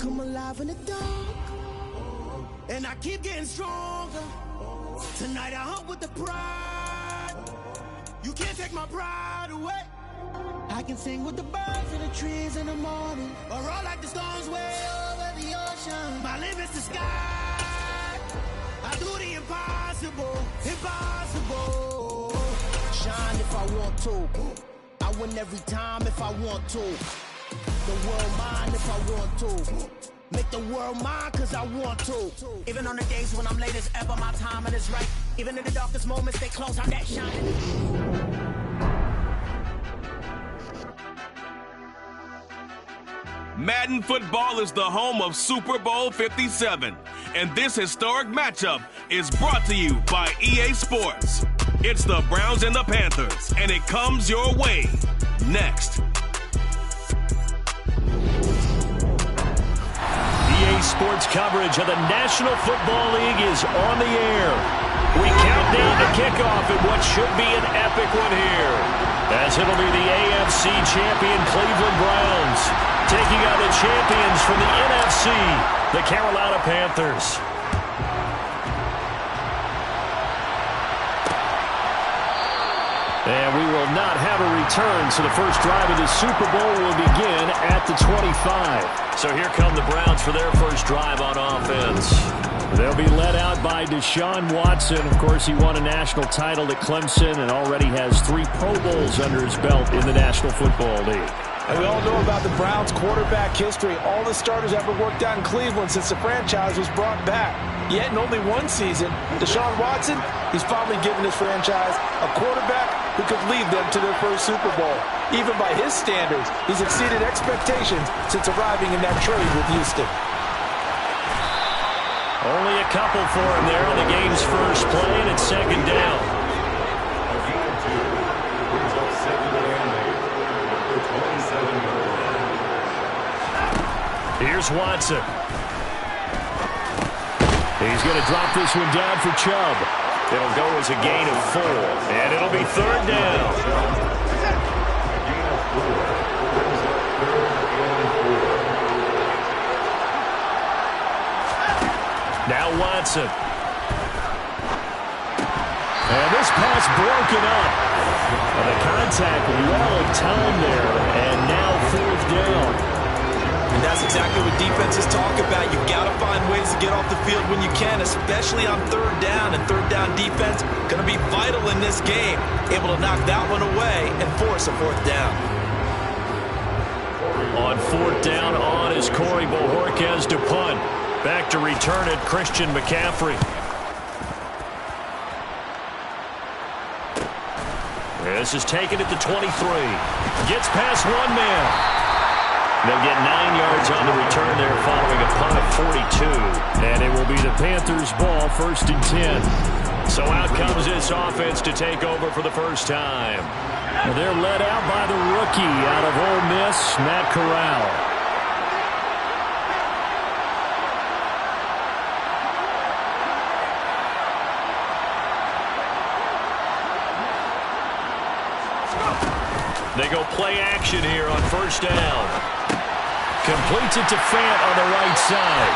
come alive in the dark, and I keep getting stronger. Tonight I hunt with the pride. You can't take my pride away. I can sing with the birds and the trees in the morning, or roll like the storms way over the ocean. My limit's the sky. I do the impossible, impossible. Shine if I want to. I win every time if I want to. The world mine if I want to. Make the world mine cause I want to. Even on the days when I'm late as ever, my timing is right. Even in the darkest moments, stay close, I'm that shining. Madden Football is the home of Super Bowl 57, and this historic matchup is brought to you by EA Sports. It's the Browns and the Panthers, and it comes your way next. EA Sports coverage of the National Football League is on the air. We count down to kickoff at what should be an epic one here, as it'll be the AFC champion Cleveland Browns taking on the champions from the NFC, the Carolina Panthers. And we will not have a return, so the first drive of the Super Bowl will begin at the 25. So here come the Browns for their first drive on offense. They'll be led out by Deshaun Watson. Of course, he won a national title at Clemson and already has 3 Pro Bowls under his belt in the National Football League. And we all know about the Browns' quarterback history. All the starters haven't worked out in Cleveland since the franchise was brought back. Yet in only one season, Deshaun Watson, he's finally given his franchise a quarterback who could lead them to their first Super Bowl. Even by his standards, he's exceeded expectations since arriving in that trade with Houston. Only a couple for him there on the game's first play, and it's second down. Here's Watson. He's going to drop this one down for Chubb. It'll go as a gain of 4, and it'll be third down. Now Watson. And this pass broken up. And the contact well timed there, and now fourth down. And that's exactly what defenses talk about. You've got to find ways to get off the field when you can, especially on third down. And third down defense going to be vital in this game. Able to knock that one away and force a fourth down. On fourth down, on is Corey Bojorquez to punt. Back to return it, Christian McCaffrey. This is taken at the 23. Gets past one man. They'll get 9 yards on the return there following a punt of 42. And it will be the Panthers' ball, first and 10. So out comes this offense to take over for the first time. And they're led out by the rookie out of Ole Miss, Matt Corral. They go play action here on first down. Completes it to Fant on the right side.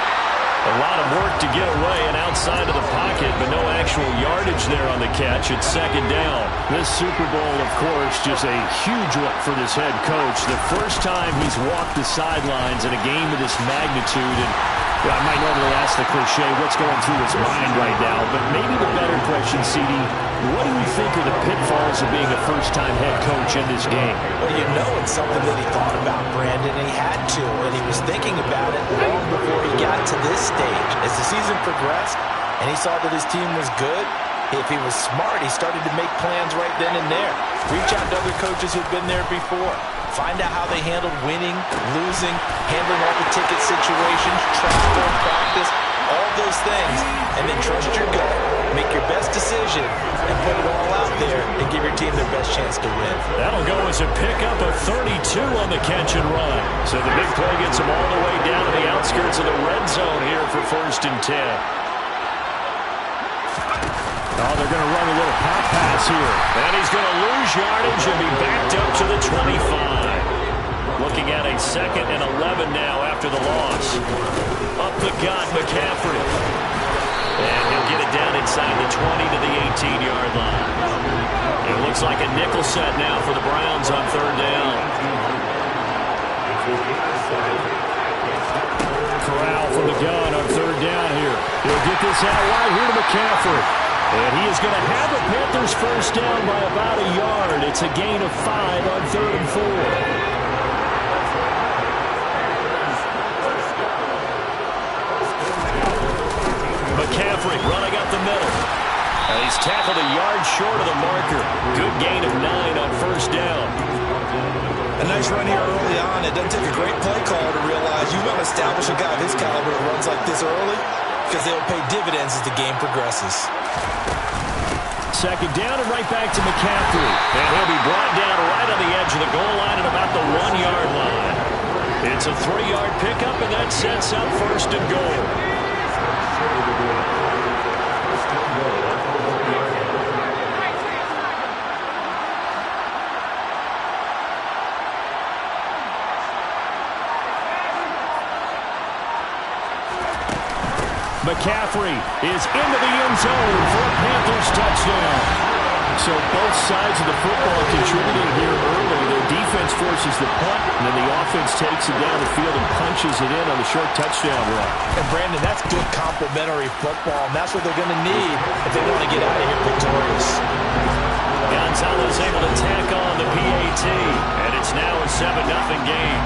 A lot of work to get away and outside of the pocket, but no actual yardage there on the catch. It's second down. This Super Bowl, of course, just a huge one for this head coach. The first time he's walked the sidelines in a game of this magnitude. And I might normally ask the cliche, what's going through his mind right now? But maybe the better question, CD, what do you think are the pitfalls of being a first-time head coach in this game? Well, you know it's something that he thought about, Brandon, and he had to, and he was thinking about it long before he got to this stage. As the season progressed and he saw that his team was good, if he was smart, he started to make plans right then and there. Reach out to other coaches who've been there before. Find out how they handled winning, losing, handling all the ticket situations, travel, practice, all those things, and then trust your gut. Make your best decision and put it all out there and give your team their best chance to win. That'll go as a pickup of 32 on the catch and run. So the big play gets him all the way down to the outskirts of the red zone here for first and 10. Oh, they're going to run a little pop pass here. And he's going to lose yardage and be backed up to the 25. Looking at a 2nd and 11 now after the loss. Up the gut, McCaffrey. And he'll get it down inside the 20 to the 18-yard line. It looks like a nickel set now for the Browns on 3rd down. Corral from the gun on 3rd down here. He'll get this out wide here to McCaffrey. And he is going to have the Panthers first down by about a yard. It's a gain of 5 on 3rd and 4. McCaffrey running up the middle. And he's tackled a yard short of the marker. Good gain of 9 on 1st down. A nice run here early on. It doesn't take a great play caller to realize you want to establish a guy of his caliber that runs like this early because they'll pay dividends as the game progresses. 2nd down and right back to McCaffrey. And he'll be brought down right on the edge of the goal line at about the 1-yard line. It's a 3-yard pickup, and that sets up 1st and goal. McCaffrey is into the end zone for a Panthers touchdown. So both sides of the football contributing here early. Their defense forces the punt, and then the offense takes it down the field and punches it in on the short touchdown run. And Brandon, that's good complementary football, and that's what they're going to need if they want to get out of here victorious. Gonzalez able to tack on the PAT, and it's now a 7-0 game.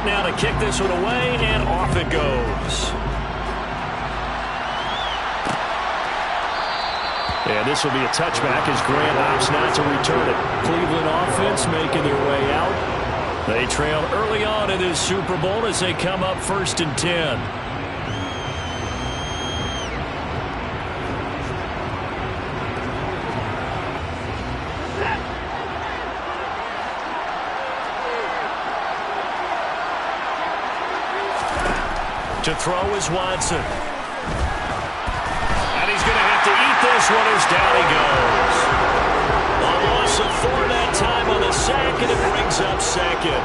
Now to kick this one away, and off it goes. And this will be a touchback as Grant opts not to return it. Cleveland offense making their way out. They trail early on in this Super Bowl as they come up 1st and 10. To throw is Watson. And he's going to have to eat this one as down he goes. A loss of 4 that time on the sack, and it brings up 2nd.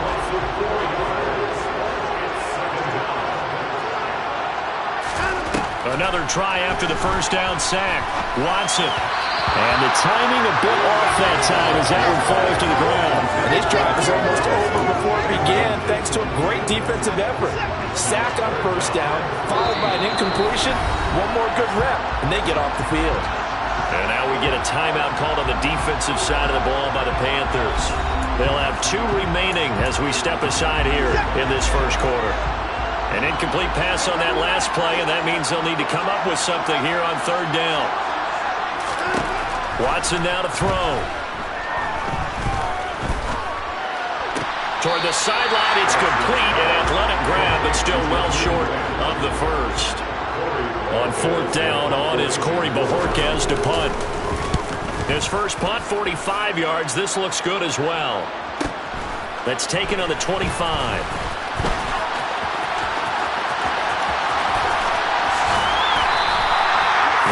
Another try after the 1st down sack. Watson. And the timing a bit off that time as that one falls to the ground. And this drive is almost over before it began thanks to a great defensive effort. Sack on 1st down, followed by an incompletion. One more good rep, and they get off the field. And now we get a timeout called on the defensive side of the ball by the Panthers. They'll have 2 remaining as we step aside here in this 1st quarter. An incomplete pass on that last play, and that means they'll need to come up with something here on 3rd down. Watson now to throw. Toward the sideline, it's complete, an athletic grab, but still well short of the 1st. On 4th down, on is Corey Bojorquez to punt. His first punt, 45 yards. This looks good as well. That's taken on the 25.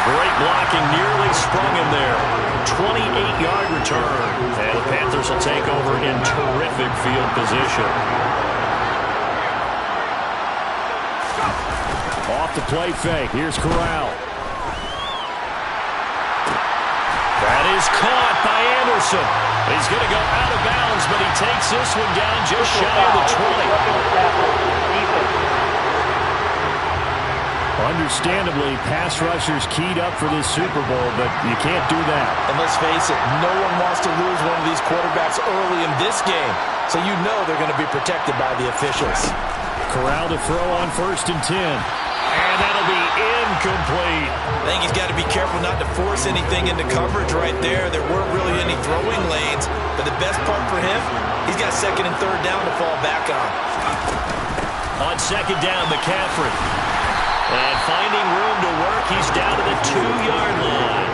Great blocking, nearly sprung him there. 28-yard return. And the Panthers will take over in terrific field position. Off the play fake. Here's Corral. That is caught by Anderson. He's going to go out of bounds, but he takes this one down just shy of the 20. Understandably, pass rushers keyed up for this Super Bowl, but you can't do that. And let's face it, no one wants to lose one of these quarterbacks early in this game, so you know they're going to be protected by the officials. Corral to throw on 1st and 10. And that'll be incomplete. I think he's got to be careful not to force anything into coverage right there. There weren't really any throwing lanes, but the best part for him, he's got 2nd and 3rd down to fall back on. On second down, McCaffrey. And finding room to work, he's down to the 2-yard line.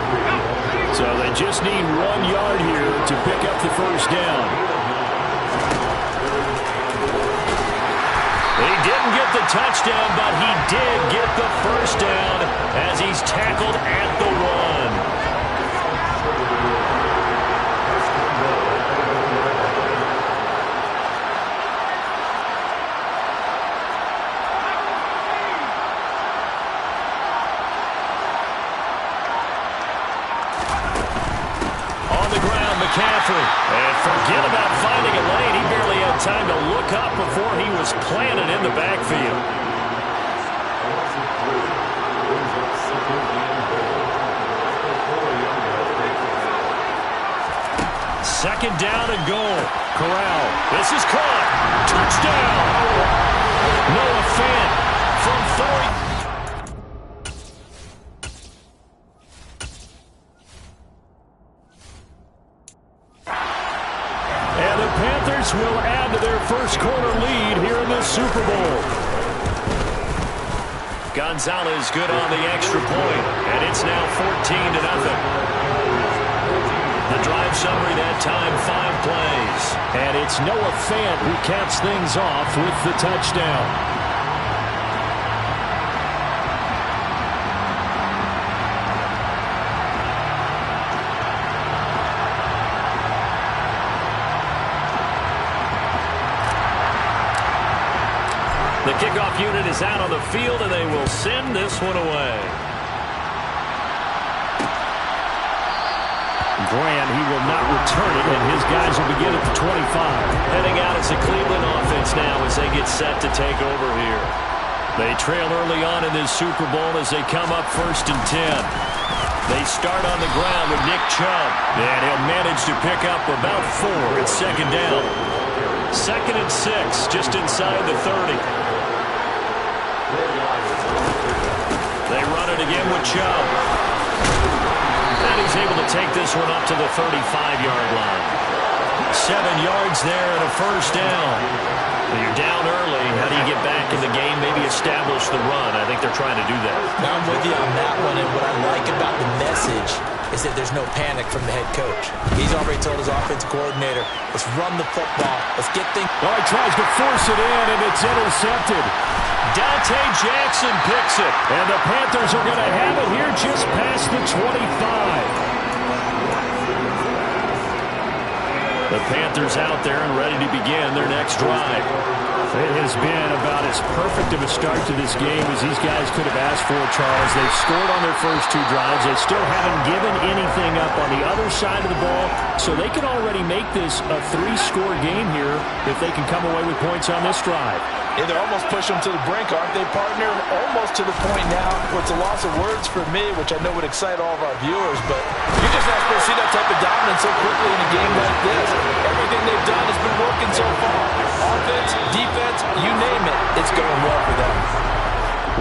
So they just need 1 yard here to pick up the first down. He didn't get the touchdown, but he did get the first down as he's tackled at the 1. McCaffrey. And forget about finding a lane. He barely had time to look up before he was planted in the backfield. Second down and goal. Corral. This is caught. Touchdown. Noah Fant from 40. Panthers will add to their first quarter lead here in this Super Bowl. Gonzalez good on the extra point, and it's now 14-0. The drive summary that time, 5 plays. And it's Noah Fant who caps things off with the touchdown. The kickoff unit is out on the field, and they will send this one away. Grant, he will not return it, and his guys will begin at the 25. Heading out as a Cleveland offense now as they get set to take over here. They trail early on in this Super Bowl as they come up 1st and 10. They start on the ground with Nick Chubb, and he'll manage to pick up about 4 at second down. 2nd and 6, just inside the 30. They run it again with Chubb. And he's able to take this one up to the 35-yard line. 7 yards there and a first down. When you're down early, how do you get back in the game, maybe establish the run? I think they're trying to do that. I'm with you on that one, and what I like about the message is that there's no panic from the head coach. He's already told his offensive coordinator, let's run the football. Let's get things... Oh, he tries to force it in, and it's intercepted. Dante Jackson picks it, and the Panthers are going to have it here just past the 25. The Panthers out there and ready to begin their next drive. It has been about as perfect of a start to this game as these guys could have asked for, Charles. They've scored on their first 2 drives. They still haven't given anything up on the other side of the ball, so they can already make this a 3-score game here if they can come away with points on this drive. Yeah, they're almost pushing them to the brink, aren't they, partner? Almost to the point now where it's a loss of words for me, which I know would excite all of our viewers, but you're just not supposed to see that type of dominance so quickly in a game like this. Everything they've done has been working so far. Offense, defense, you name it, it's going well for them.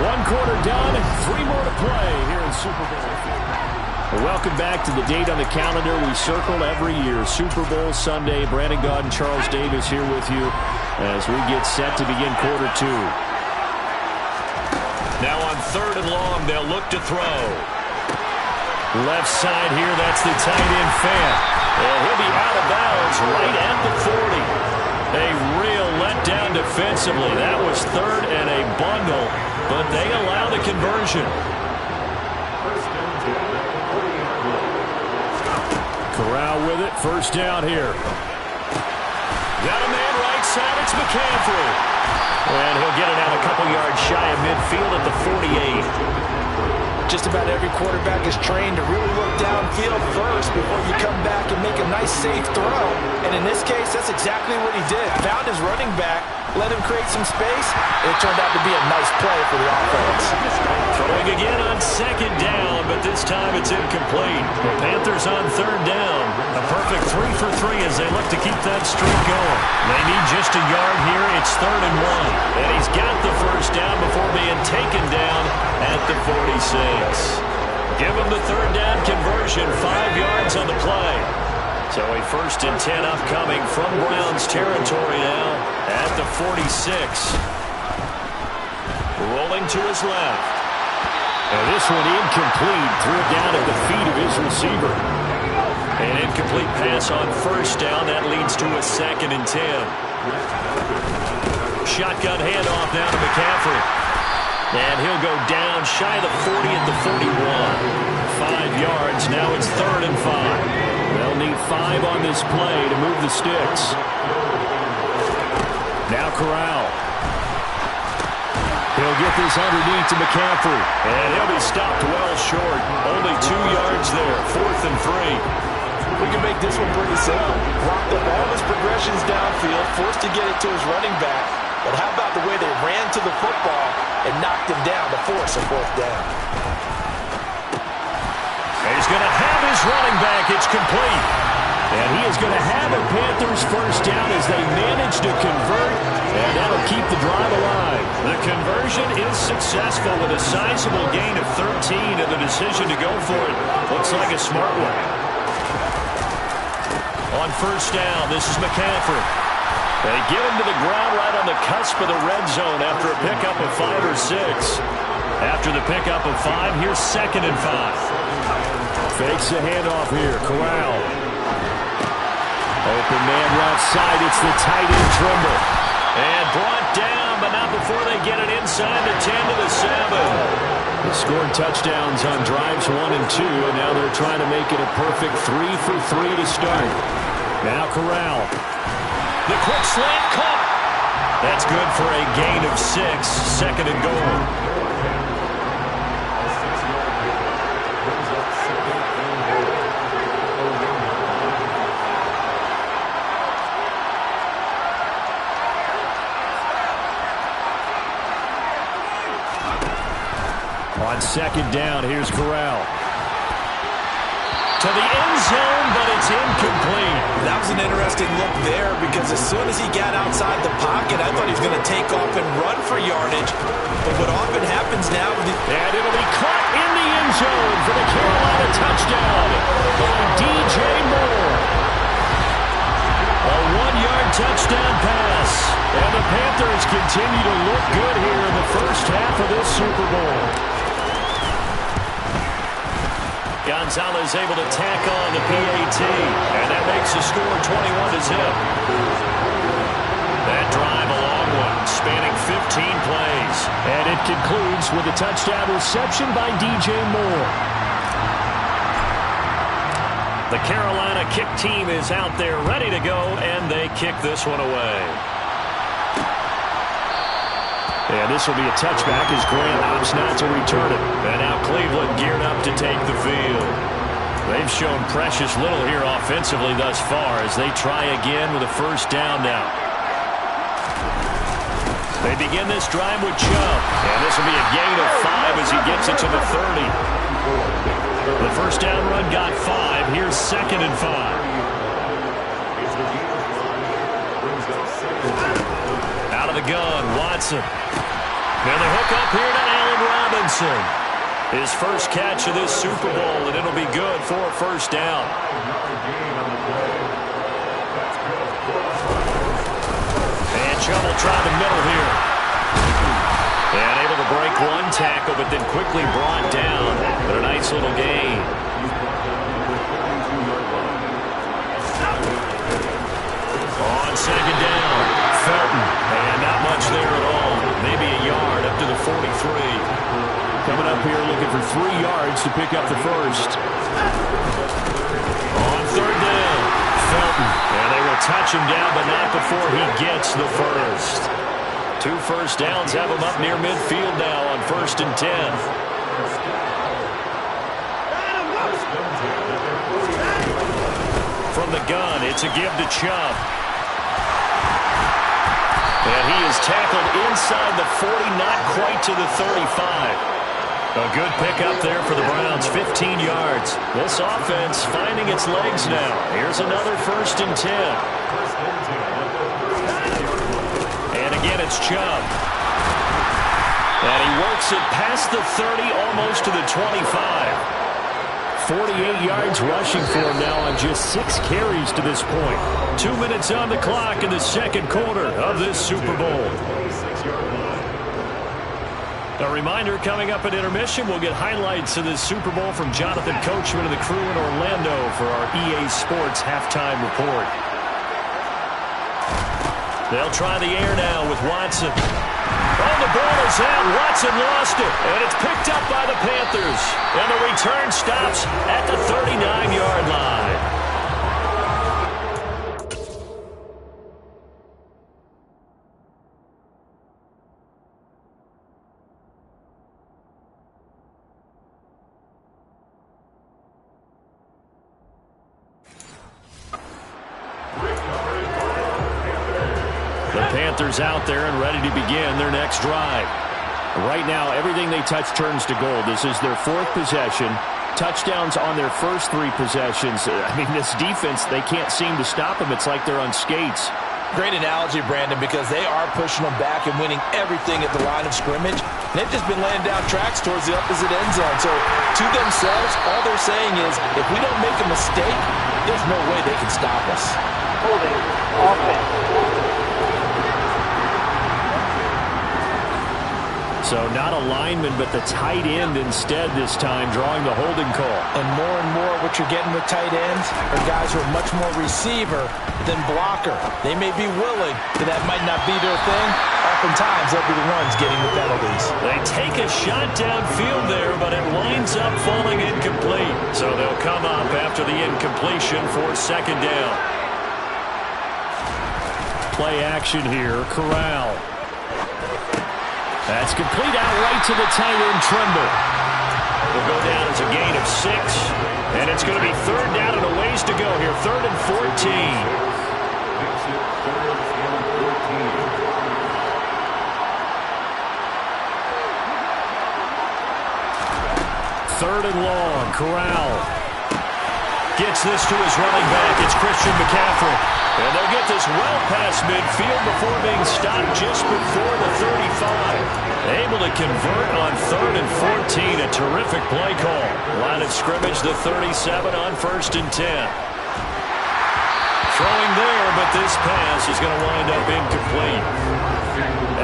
1 quarter done, 3 more to play here in Super Bowl. Welcome back to the date on the calendar we circle every year. Super Bowl Sunday. Brandon Gaud and Charles Davis here with you as we get set to begin quarter 2. Now on 3rd and long, they'll look to throw. Left side here, that's the tight end Fant. And he'll be out of bounds right at the 40. A real letdown defensively. That was 3rd and a bundle, but they allow the conversion. Corral with it, first down here. Got a man right side, it's McCaffrey. And he'll get it out a couple yards shy of midfield at the 48. Just about every quarterback is trained to really look downfield first before you come back and make a nice, safe throw. And in this case, that's exactly what he did. Found his running back, let him create some space, and it turned out to be a nice play for the offense. Throwing again on 2nd down, but this time it's incomplete. The Panthers on 3rd down. A perfect 3 for 3 as they look to keep that streak going. They need just a yard here. It's 3rd and 1. And he's got the first down before being taken down at the 46. Give him the 3rd down conversion, 5 yards on the play. So a 1st and 10 upcoming from Browns territory now at the 46. Rolling to his left. And this one incomplete. Threw it down at the feet of his receiver. An incomplete pass on first down. That leads to a 2nd and 10. Shotgun handoff down to McCaffrey. And he'll go down shy of the 40 at the 41. 5 yards. Now it's 3rd and 5. They'll need 5 on this play to move the sticks. Now Corral. He'll get this underneath to McCaffrey. And he'll be stopped well short. Only 2 yards there. 4th and 3. We can make this one pretty simple. Blocked up all his progressions downfield, forced to get it to his running back. But how about the way they ran to the football and knocked him down to force a 4th down? He's going to have his running back. It's complete. And he is going to have a Panthers 1st down as they manage to convert. And that'll keep the drive alive. The conversion is successful with a sizable gain of 13. And the decision to go for it looks like a smart one. On 1st down, this is McCaffrey. They get him to the ground right on the cusp of the red zone after a pickup of 5 or 6. After the pickup of 5, here's 2nd and 5. Fakes the handoff here. Corral. Open man left side. It's the tight end Trimble. And brought down, but not before they get it inside the 10 to the 7. They scored touchdowns on drives 1 and 2, and now they're trying to make it a perfect 3 for 3 to start. Now Corral. The quick slant caught. That's good for a gain of 6. 2nd and goal. On 2nd down, here's Corral. To the end zone, but it's incomplete. That was an interesting look there because as soon as he got outside the pocket, I thought he was going to take off and run for yardage. But what often happens now... And it'll be caught in the end zone for the Carolina touchdown by DJ Moore. A 1-yard touchdown pass. And the Panthers continue to look good here in the first half of this Super Bowl. Gonzalez able to tack on the PAT, and that makes the score 21-0. That drive a long one, spanning 15 plays, and it concludes with a touchdown reception by DJ Moore. The Carolina kick team is out there ready to go, and they kick this one away. And this will be a touchback as Grant opts not to return it. And now Cleveland geared up to take the field. They've shown precious little here offensively thus far as they try again with a 1st down now. They begin this drive with Chubb. And this will be a gain of 5 as he gets it to the 30. The 1st down run got 5. Here's 2nd and 5. Out of the gun, Watson. Now the hook up here to Allen Robinson. His first catch of this Super Bowl, and it'll be good for a 1st down. And Chubb will try the middle here. And able to break 1 tackle, but then quickly brought down. But a nice little gain. On 2nd down, Felton. And not much there at all. Maybe a yard up to the 43. Coming up here looking for 3 yards to pick up the 1st. On 3rd down, Felton. And they will touch him down, but not before he gets the 1st. 2 1st downs have him up near midfield now on 1st and 10. From the gun, it's a give to Chubb. And he is tackled inside the 40, not quite to the 35. A good pickup there for the Browns, 15 yards. This offense finding its legs now. Here's another 1st and 10. And again, it's Chubb. And he works it past the 30, almost to the 25. 48 yards rushing for him now on just 6 carries to this point. 2 minutes on the clock in the 2nd quarter of this Super Bowl. A reminder, coming up at intermission, we'll get highlights of this Super Bowl from Jonathan Coachman and the crew in Orlando for our EA Sports halftime report. They'll try the air now with Watson. Oh, the ball is out. Watson lost it, and it's picked up by the Panthers. And the return stops at the 39-yard line. Panthers out there and ready to begin their next drive. Right now, everything they touch turns to gold. This is their fourth possession. Touchdowns on their first three possessions. I mean, this defense, they can't seem to stop them. It's like they're on skates. Great analogy, Brandon, because they are pushing them back and winning everything at the line of scrimmage. They've just been laying down tracks towards the opposite end zone. So, to themselves, all they're saying is, if we don't make a mistake, there's no way they can stop us. Holding offense. So not a lineman, but the tight end instead this time, drawing the holding call. And more what you're getting with tight ends are guys who are much more receiver than blocker. They may be willing, but that might not be their thing. Oftentimes, they'll be the ones getting the penalties. They take a shot downfield there, but it winds up falling incomplete. So they'll come up after the incompletion for second down. Play action here, Corral. That's complete out right to the tight end, Trimble. Will go down as a gain of 6. And it's going to be third down and a ways to go here. 3rd and 14. Third and long, Corral. Gets this to his running back. It's Christian McCaffrey. And they'll get this well past midfield before being stopped just before the 35. Able to convert on 3rd and 14. A terrific play call. Line of scrimmage, the 37 on 1st and 10. Throwing there, but this pass is going to wind up incomplete.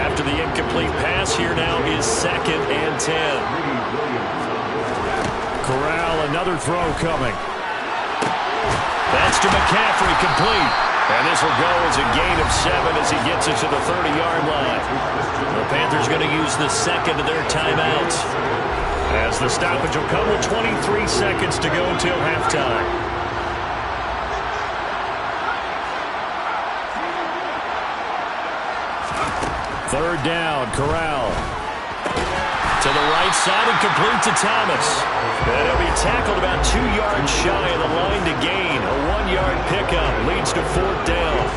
After the incomplete pass, here now is 2nd and 10. Corral, another throw coming. That's to McCaffrey, complete. And this will go as a gain of 7 as he gets it to the 30-yard line. The Panthers going to use the second of their timeouts, as the stoppage will come with 23 seconds to go till halftime. Third down, Corral. To the right side and complete to Thomas. And he'll be tackled about 2 yards shy of the line to gain. A 1-yard pickup leads to 4th down.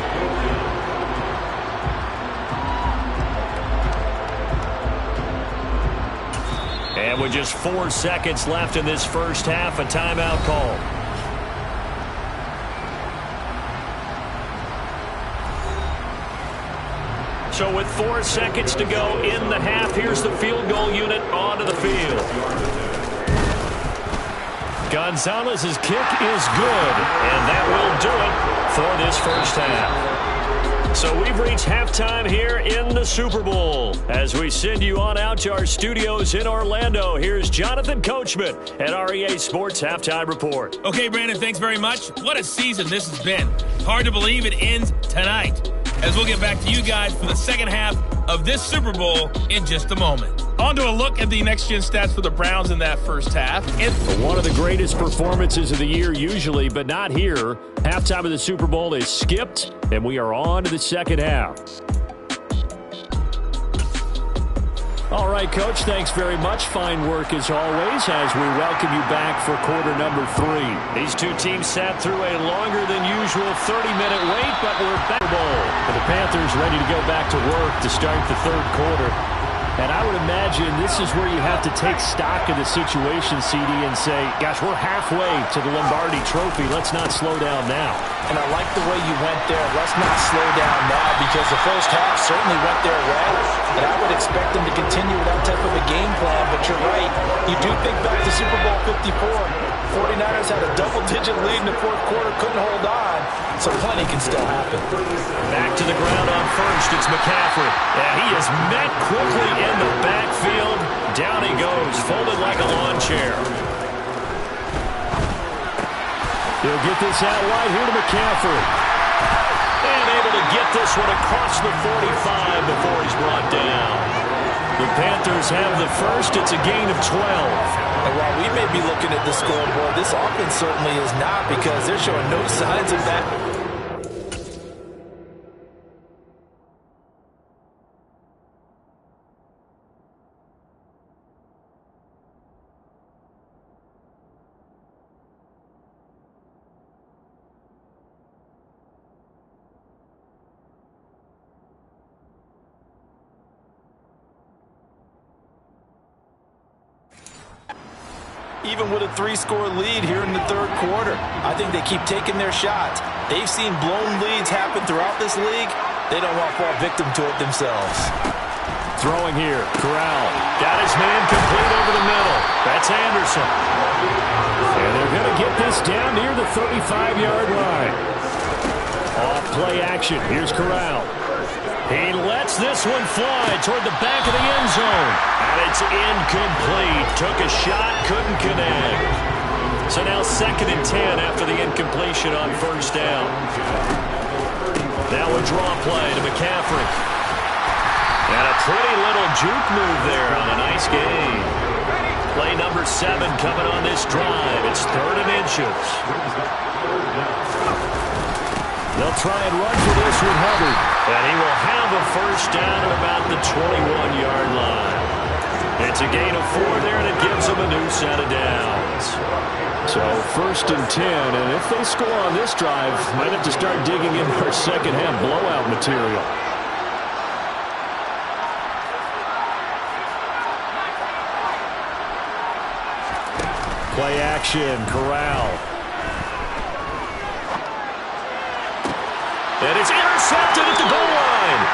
And with just 4 seconds left in this first half, a timeout call. So with 4 seconds to go in the half, here's the field goal unit onto the field. Gonzalez's kick is good, and that will do it for this first half. So we've reached halftime here in the Super Bowl. As we send you on out to our studios in Orlando, here's Jonathan Coachman at our EA Sports Halftime Report. Okay, Brandon, thanks very much. What a season this has been. Hard to believe it ends tonight, as we'll get back to you guys for the second half of this Super Bowl in just a moment. On to a look at the next-gen stats for the Browns in that first half. One of the greatest performances of the year usually, but not here. Halftime of the Super Bowl is skipped, and we are on to the second half. All right, Coach, thanks very much. Fine work as always as we welcome you back for quarter number 3. These two teams sat through a longer than usual 30-minute wait, but we're back. For the Panthers ready to go back to work to start the third quarter. And I would imagine this is where you have to take stock of the situation, CD, and say, gosh, we're halfway to the Lombardi Trophy. Let's not slow down now. And I like the way you went there. Let's not slow down now, because the first half certainly went their way. And I would expect them to continue with that type of a game plan. But you're right. You do think back to Super Bowl up 54. 49ers had a double-digit lead in the fourth quarter, couldn't hold on, so plenty can still happen. Back to the ground on first. It's McCaffrey. And he is met quickly in the backfield. Down he goes, folded like a lawn chair. He'll get this out wide here to McCaffrey. And able to get this one across the 45 before he's brought down. The Panthers have the first. It's a gain of 12. And while we may be looking at the scoreboard, this offense certainly is not, because they're showing no signs of that. Even with a 3-score lead here in the third quarter, I think they keep taking their shots. They've seen blown leads happen throughout this league. They don't want to fall victim to it themselves. Throwing here, Corral. Got his man complete over the middle. That's Anderson. And they're going to get this down near the 35-yard line. Off play action. Here's Corral. He lets this one fly toward the back of the end zone. And it's incomplete. Took a shot, couldn't connect. So now 2nd and 10 after the incompletion on first down. Now a draw play to McCaffrey. And a pretty little juke move there on a nice game. Play number 7 coming on this drive. It's 3rd and inches. They'll try and run for this with Hubbard. And he will have a first down at about the 21-yard line. It's a gain of 4 there, and it gives them a new set of downs. So 1st and 10, and if they score on this drive, might have to start digging into our second-half blowout material. Play action, Corral. And it's intercepted at the goal line.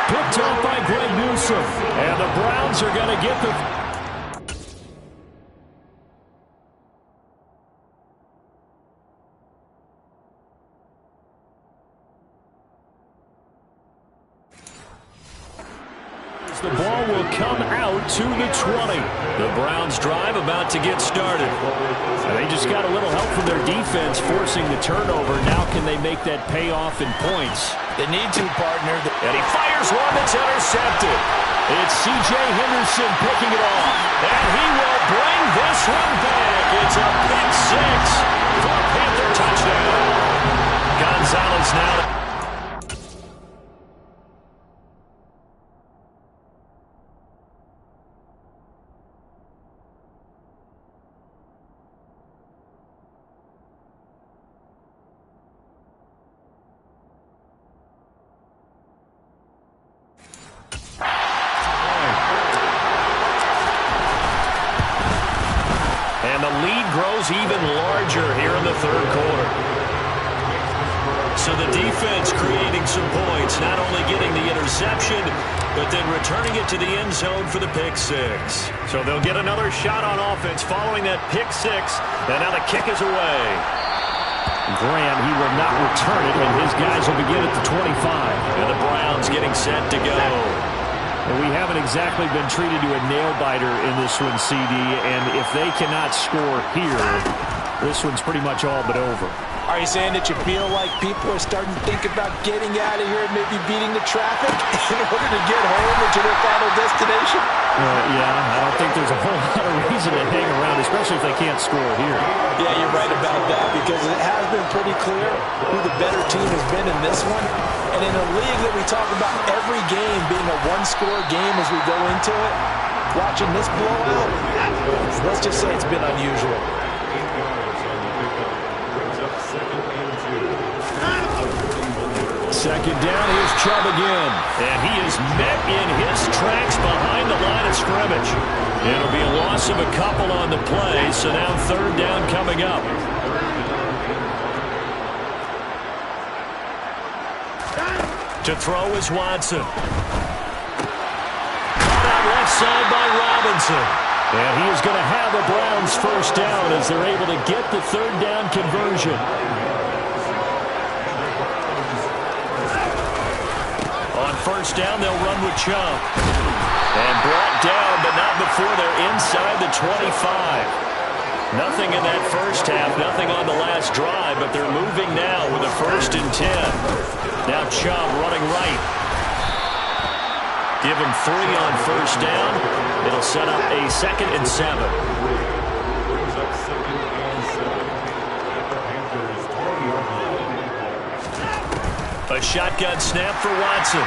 Picked off by Greg Newsome. And the Browns are going to get the... The ball will come out to the 20. The Browns drive about to get started. And they just got a little help from their defense forcing the turnover. Now can they make that pay off in points? They need to, partner. And he fires one that's intercepted. It's C.J. Henderson picking it off. And he will bring this one back. It's a pick 6 for a Panther touchdown. Gonzalez now... even larger here in the third quarter. So the defense creating some points, not only getting the interception, but then returning it to the end zone for the pick 6. So they'll get another shot on offense following that pick 6, and now the kick is away. Graham, he will not return it, and his guys will begin at the 25. And the Browns getting set to go. And we haven't exactly been treated to a nail-biter in this one, CD, and if they cannot score here, this one's pretty much all but over. Are you saying that you feel like people are starting to think about getting out of here and maybe beating the traffic in order to get home or to their final destination? Yeah, I don't think there's a whole lot of reason to hang around, especially if they can't score here. Yeah, you're right about that, because it has been pretty clear who the better team has been in this one. And in a league that we talk about every game being a one-score game as we go into it, watching this blowout, let's just say it's been unusual. Second down, here's Chubb again. And he is met in his tracks behind the line of scrimmage. It'll be a loss of a couple on the play, so now 3rd down coming up. To throw is Watson. Caught out left side by Robinson. And he is going to have a Browns first down as they're able to get the third down conversion. On first down, they'll run with Chubb. And brought down, but not before they're inside the 25. Nothing in that first half, nothing on the last drive, but they're moving now with a 1st and 10. Now Chubb running right. Give him 3 on first down. It'll set up a 2nd and 7. A shotgun snap for Watson.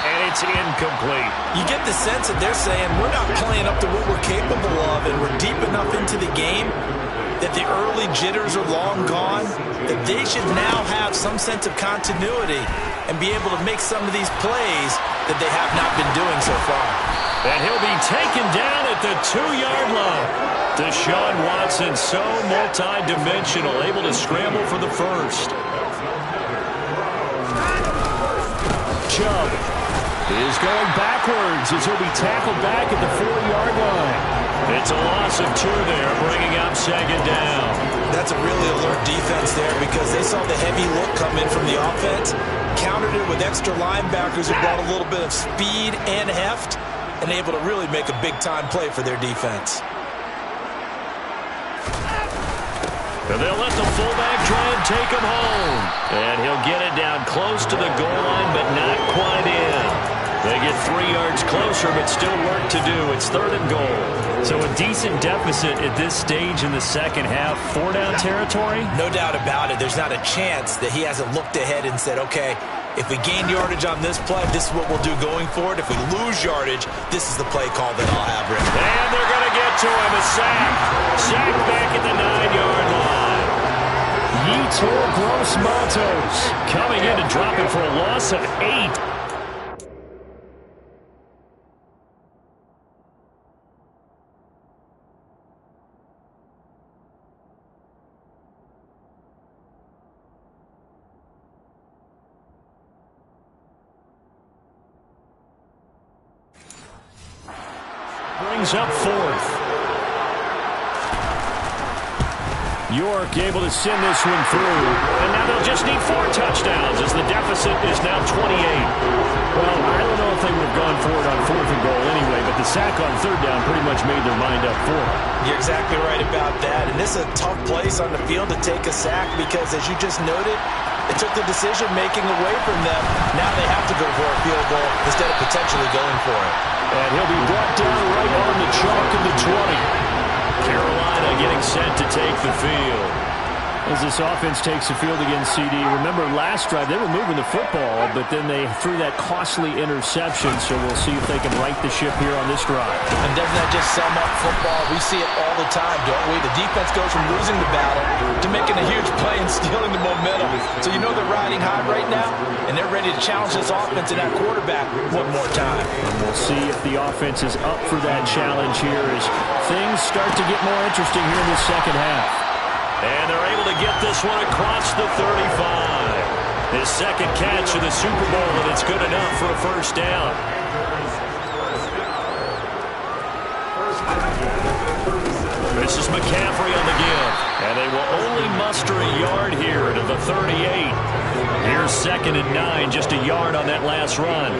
And it's incomplete. You get the sense that they're saying we're not playing up to what we're capable of, and we're deep enough into the game that the early jitters are long gone, that they should now have some sense of continuity and be able to make some of these plays that they have not been doing so far. And he'll be taken down at the 2-yard line. Deshaun Watson, so multi-dimensional, able to scramble for the first. Chubb is going backwards as he'll be tackled back at the 4-yard line. It's a loss of 2 there, bringing up 2nd down. That's a really alert defense there because they saw the heavy look come in from the offense, countered it with extra linebackers who brought a little bit of speed and heft, and able to really make a big-time play for their defense. And they'll let the fullback try and take him home. And he'll get it down close to the goal line, but not quite in. They get 3 yards closer, but still work to do. It's 3rd and goal. So a decent deficit at this stage in the second half. 4-down territory? No doubt about it. There's not a chance that he hasn't looked ahead and said, okay, if we gain yardage on this play, this is what we'll do going forward. If we lose yardage, this is the play call that I'll have written. And they're going to get to him. A sack. Sack back at the 9-yard line. Yetur Gross-Matos coming in to drop it for a loss of 8. Brings up 4th. York able to send this one through. And now they'll just need 4 touchdowns as the deficit is now 28. Well, I don't know if they would have gone for it on 4th and goal anyway, but the sack on 3rd down pretty much made their mind up for it. You're exactly right about that. And this is a tough place on the field to take a sack because, as you just noted, it took the decision-making away from them. Now they have to go for a field goal instead of potentially going for it. And he'll be brought down right on the chalk of the 20. Carolina getting set to take the field. As this offense takes the field against CD, remember last drive they were moving the football, but then they threw that costly interception, so we'll see if they can right the ship here on this drive. And doesn't that just sum up football? We see it all the time, don't we? The defense goes from losing the battle to making a huge play and stealing the momentum. So you know they're riding high right now, and they're ready to challenge this offense and that quarterback one more time. And we'll see if the offense is up for that challenge here as things start to get more interesting here in the second half. And they're able to get this one across the 35. His 2nd catch of the Super Bowl, and it's good enough for a first down. This is McCaffrey on the give. And they will only muster a yard here to the 38. Here's 2nd and 9, just a yard on that last run.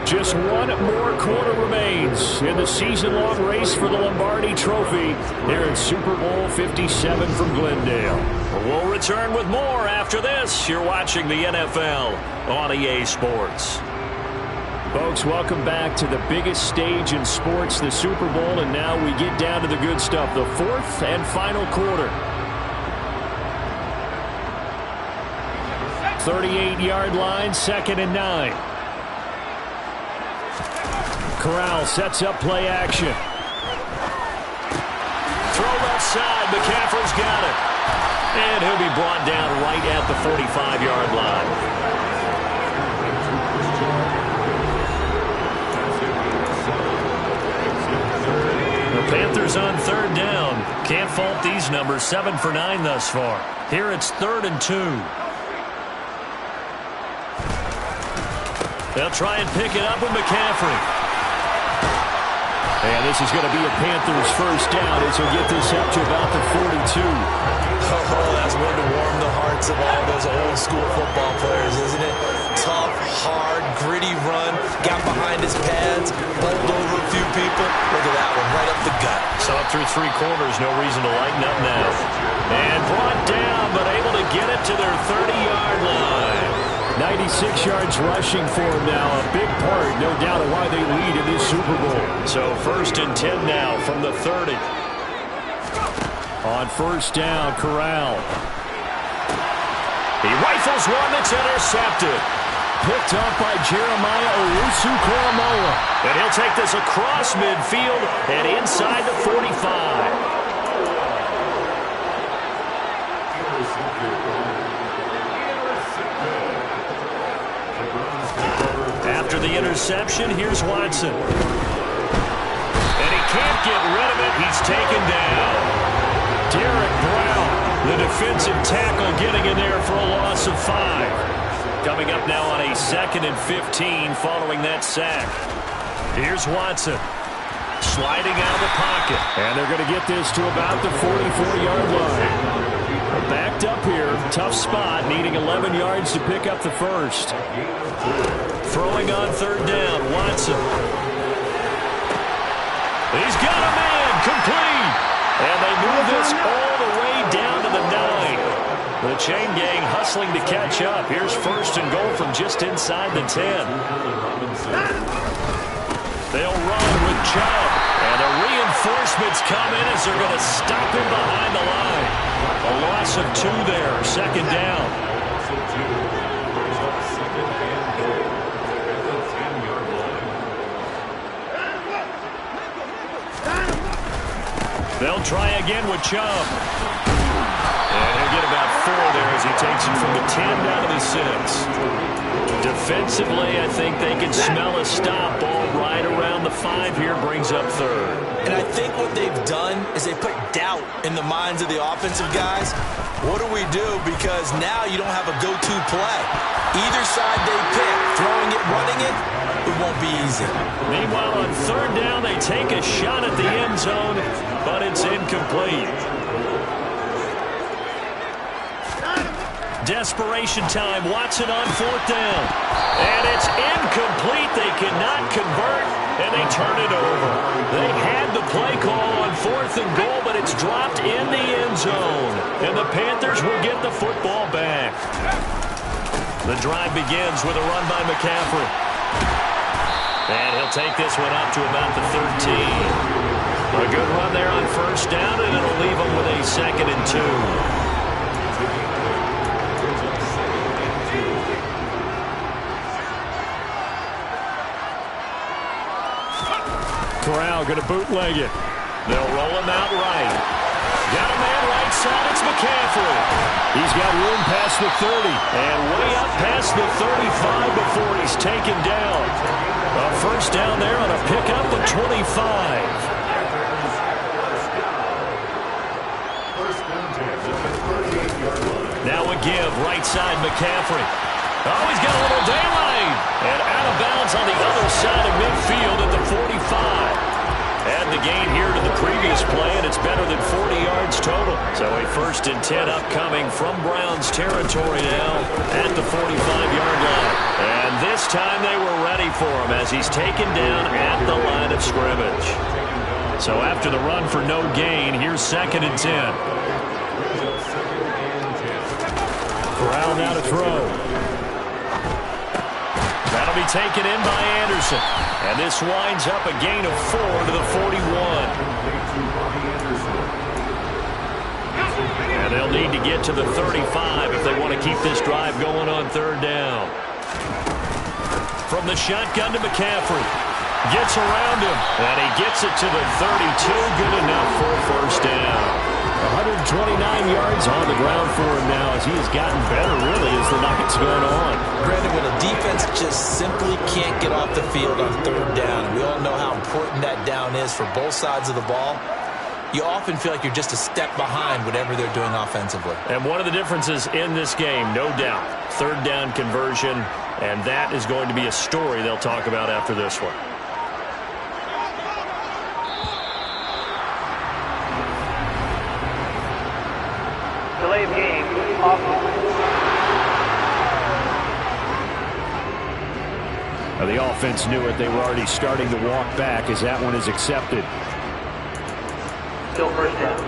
Just one more quarter remains in the season-long race for the Lombardi Trophy here at Super Bowl 57 from Glendale. We'll return with more after this. You're watching the NFL on EA Sports. Folks, welcome back to the biggest stage in sports, the Super Bowl, and now we get down to the good stuff, the 4th and final quarter. 38-yard line, 2nd and 9. Corral sets up play action. Throw left side. McCaffrey's got it. And he'll be brought down right at the 45-yard line. The Panthers on 3rd down. Can't fault these numbers. 7 for 9 thus far. Here it's 3rd and 2. They'll try and pick it up with McCaffrey. And this is going to be a Panthers first down as he'll get this up to about the 42. Oh, that's one to warm the hearts of all those old school football players, isn't it? Tough, hard, gritty run. Got behind his pads, bowled over a few people. Look at that one, right up the gut. So up through 3 quarters, no reason to lighten up now. And brought down, but able to get it to their 30-yard line. 96 yards rushing for him now. A big part, no doubt, of why they lead in this Super Bowl. So 1st and 10 now from the 30. On first down, Corral. He rifles one that's intercepted. Picked up by Jeremiah Owusu-Koramoah. And he'll take this across midfield and inside the 45. After the interception, here's Watson. And he can't get rid of it. He's taken down. Derek Brown, the defensive tackle, getting in there for a loss of 5. Coming up now on a 2nd and 15 following that sack. Here's Watson. Sliding out of the pocket. And they're going to get this to about the 44-yard line. Backed up here. Tough spot. Needing 11 yards to pick up the first. Throwing on 3rd down. Watson. He's got a man. Complete. And they move this all the way down to the 9. The chain gang hustling to catch up. Here's 1st and goal from just inside the 10. They'll run with Chubb. And the reinforcements come in as they're going to stop him behind the line. A loss of 2 there. 2nd down. They'll try again with Chubb. And he'll get about 4 there as he takes it from the 10 down to the 6. Defensively, I think they can smell a stop. Ball right around the 5 here, brings up 3rd. And I think what they've done is they put doubt in the minds of the offensive guys. What do we do? Because now you don't have a go-to play. Either side they pick, throwing it, running it, it won't be easy. Meanwhile, on 3rd down, they take a shot at the end zone, but it's incomplete. Desperation time. Watson on 4th down. And it's incomplete. They cannot convert, and they turn it over. They had the play call on 4th and goal, but it's dropped in the end zone. And the Panthers will get the football back. The drive begins with a run by McCaffrey. And he'll take this one up to about the 13. A good run there on 1st down, and it'll leave them with a 2nd and 2. Corral going to bootleg it. They'll roll him out right. Got a man right side. It's McCaffrey. He's got room past the 30. And way up past the 35 before he's taken down. A 1st down there on a pickup of 25. Now a give. Right side McCaffrey. Oh, he's got a little daylight. And out of bounds on the other side of midfield at the 45. Add the gain here to the previous play, and it's better than 40 yards total. So a 1st and 10 upcoming from Browns territory now at the 45-yard line. And this time they were ready for him as he's taken down at the line of scrimmage. So after the run for no gain, here's 2nd and 10. Corral now to throw. That'll be taken in by Anderson. And this winds up a gain of 4 to the 41. And they'll need to get to the 35 if they want to keep this drive going on 3rd down. From the shotgun to McCaffrey. Gets around him. And he gets it to the 32. Good enough for a 1st down. 129 yards on the ground for him now as he has gotten better, really, as the night's gone on. Granted, when a defense just simply can't get off the field on 3rd down, we all know how important that down is for both sides of the ball. you often feel like you're just a step behind whatever they're doing offensively. And one of the differences in this game, no doubt, third down conversion, and that is going to be a story they'll talk about after this one. Delay of game, offense. Now, the offense knew it. They were already starting to walk back as that one is accepted. Still first down.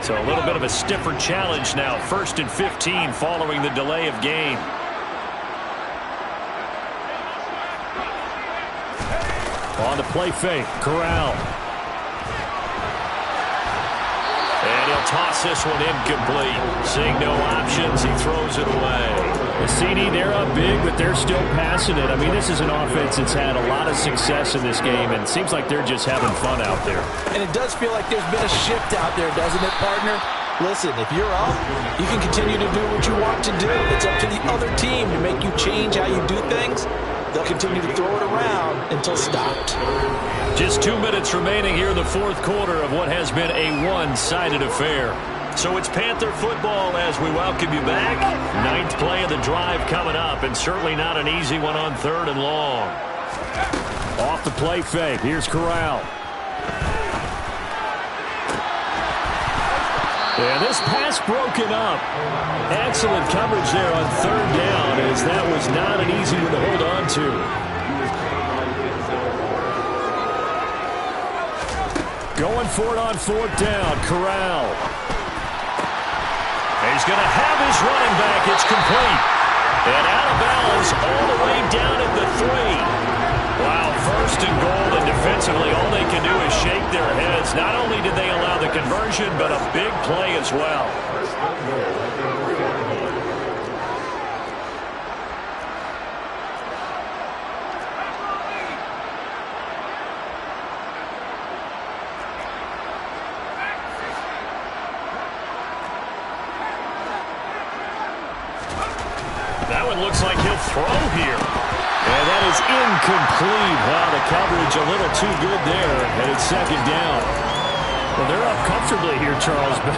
So a little bit of a stiffer challenge now. 1st and 15 following the delay of game. On the play fake, Corral. And he'll toss this one incomplete. Seeing no options, he throws it away. The CD, they're up big, but they're still passing it. I mean, this is an offense that's had a lot of success in this game, and it seems like they're just having fun out there. And it does feel like there's been a shift out there, doesn't it, partner? Listen, if you're up, you can continue to do what you want to do. It's up to the other team to make you change how you do things. They'll continue to throw it around until stopped. Just 2 minutes remaining here in the fourth quarter of what has been a one-sided affair. So it's Panther football as we welcome you back. 9th play of the drive coming up, and certainly not an easy one on 3rd and long. Off the play fake, here's Corral. And this pass broken up. Excellent coverage there on 3rd down, as that was not an easy one to hold on to. Going for it on 4th down, Corral. He's going to have his running back. It's complete. And out of bounds all the way down at the 3. Wow, 1st and goal, and defensively all they can do is shake their heads. Not only did they allow the conversion, but a big play as well. That one looks like he'll throw here. And that is incomplete. Wow, the coverage a little too good there, and it's 2nd down. Well, they're up comfortably here, Charles, but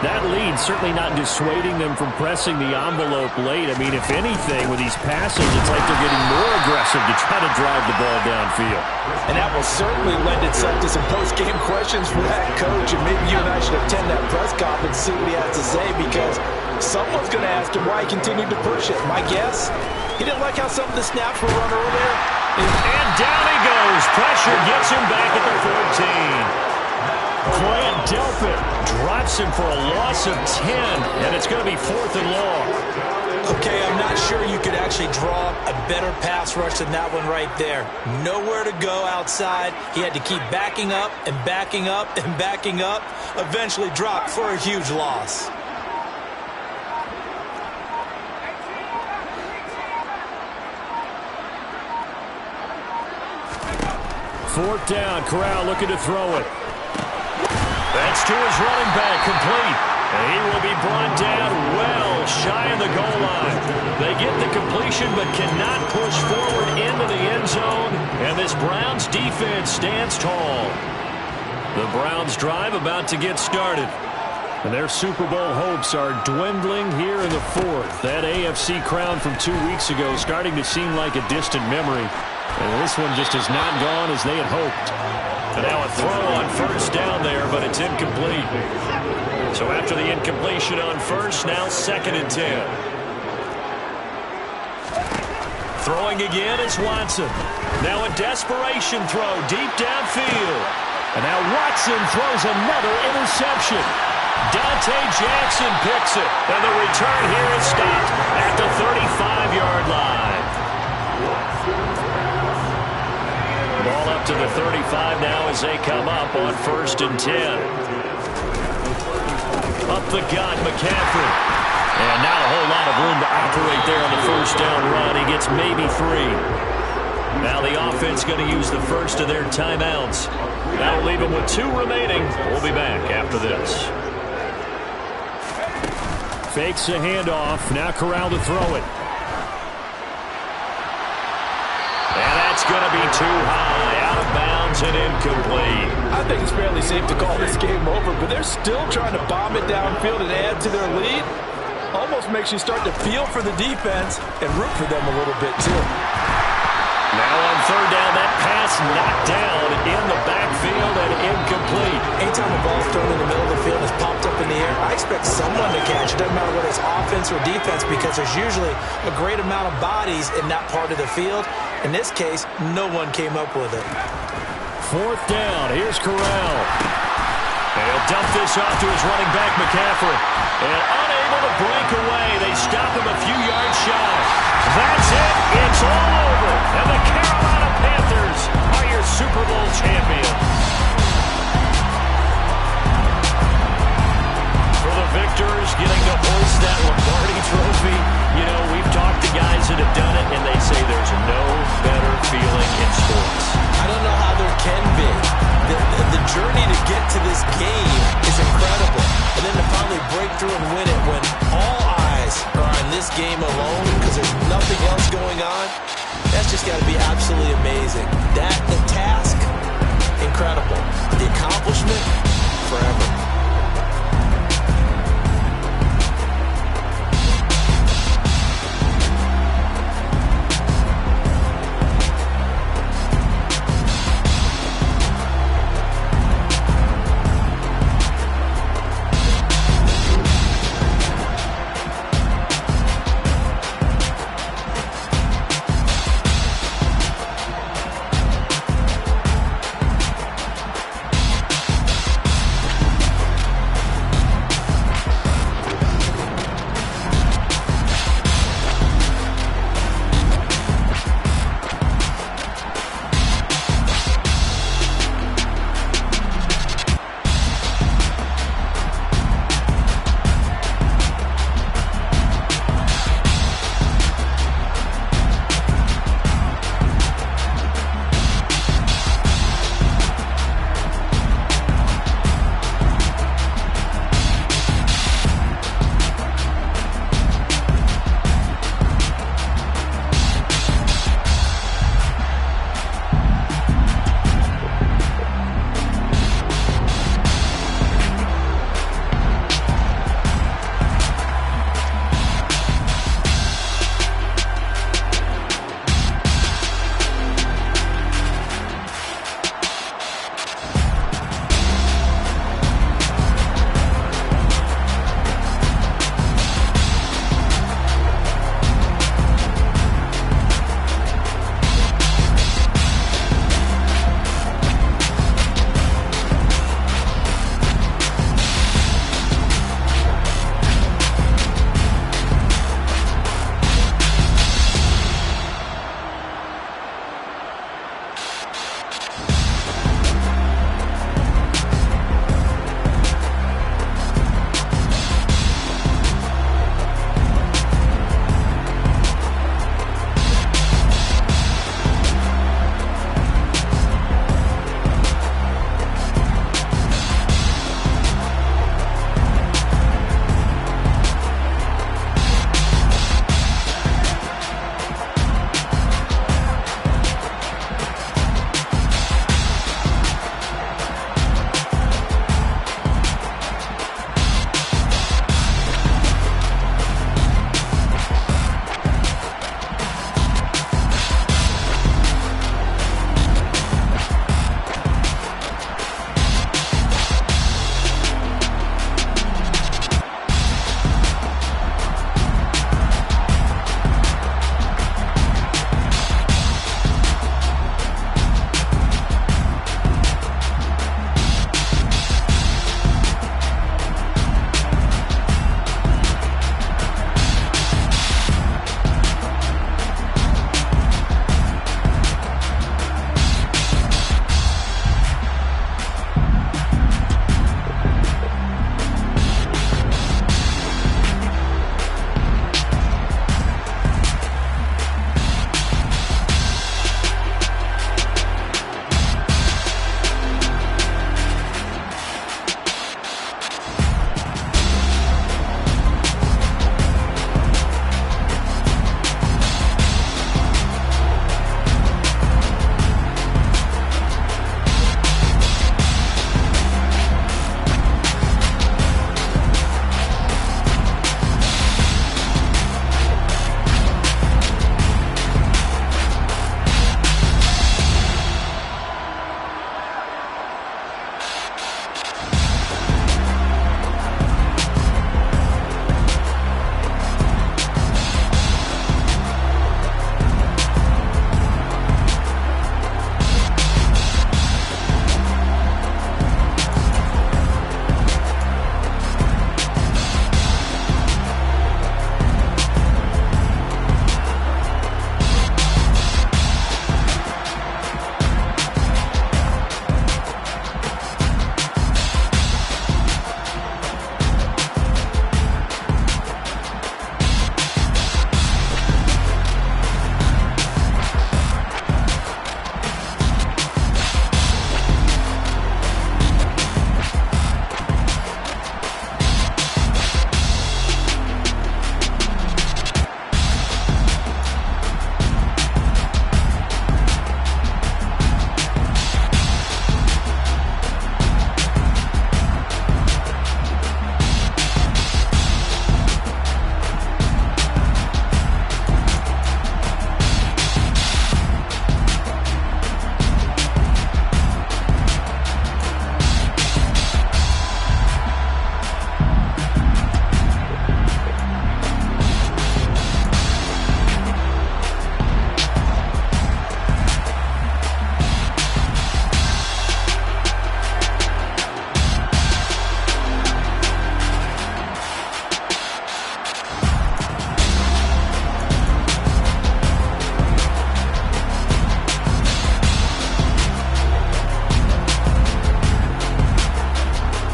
that lead certainly not dissuading them from pressing the envelope late. I mean, if anything, with these passes, it's like they're getting more aggressive to try to drive the ball downfield. And that will certainly lend itself to some post-game questions for that coach, and maybe you and I should attend that press conference and see what he has to say, because someone's going to ask him why he continued to push it. My guess, he didn't like how some of the snaps were run earlier. And down he goes. Pressure gets him back at the 14. Grant Delpit Drops him for a loss of 10, and it's going to be 4th and long. Okay, I'm not sure you could actually draw a better pass rush than that one right there. Nowhere to go outside. He had to keep backing up and backing up and backing up. Eventually dropped for a huge loss. Fourth down, Corral looking to throw it. That's to his running back, complete. And he will be brought down well shy of the goal line. They get the completion but cannot push forward into the end zone. And this Browns defense stands tall. The Browns drive about to get started. And their Super Bowl hopes are dwindling here in the fourth. That AFC crown from 2 weeks ago starting to seem like a distant memory. And this one just has not gone as they had hoped. And now a throw on first down there, but it's incomplete. So after the incompletion on first, now 2nd and 10. Throwing again is Watson. Now a desperation throw deep downfield. And now Watson throws another interception. Dante Jackson picks it. And the return here is stopped at the 35-yard line. Ball up to the 35 now as they come up on 1st and 10. Up the gut, McCaffrey. And not a whole lot of room to operate there on the first down run. He gets maybe 3. Now the offense going to use the first of their timeouts. That'll leave them with 2 remaining. We'll be back after this. Fakes a handoff. Now Corral to throw it. It's going to be too high, out of bounds and incomplete. I think it's fairly safe to call this game over, but they're still trying to bomb it downfield and add to their lead. Almost makes you start to feel for the defense and root for them a little bit, too. Now on third down, that pass knocked down in the backfield and incomplete. Anytime a ball's thrown in the middle of the field and is popped up in the air, I expect someone to catch it. Doesn't matter whether it's offense or defense, because there's usually a great amount of bodies in that part of the field. In this case, no one came up with it. Fourth down, here's Corral. And he'll dump this off to his running back, McCaffrey. And unable to break away, they stop him a few yards shy. That's it. It's all over. And the Carolina Panthers are your Super Bowl champions. For the victors, getting to hoist that Lombardi trophy. You know, we've talked to guys that have done it, and they say there's no better feeling in sports. I don't know how there can be. The journey to get to this game is incredible. And then to finally break through and win it when all eyes are on this game alone because there's nothing else going on, that's just got to be absolutely amazing. The task, incredible. The accomplishment,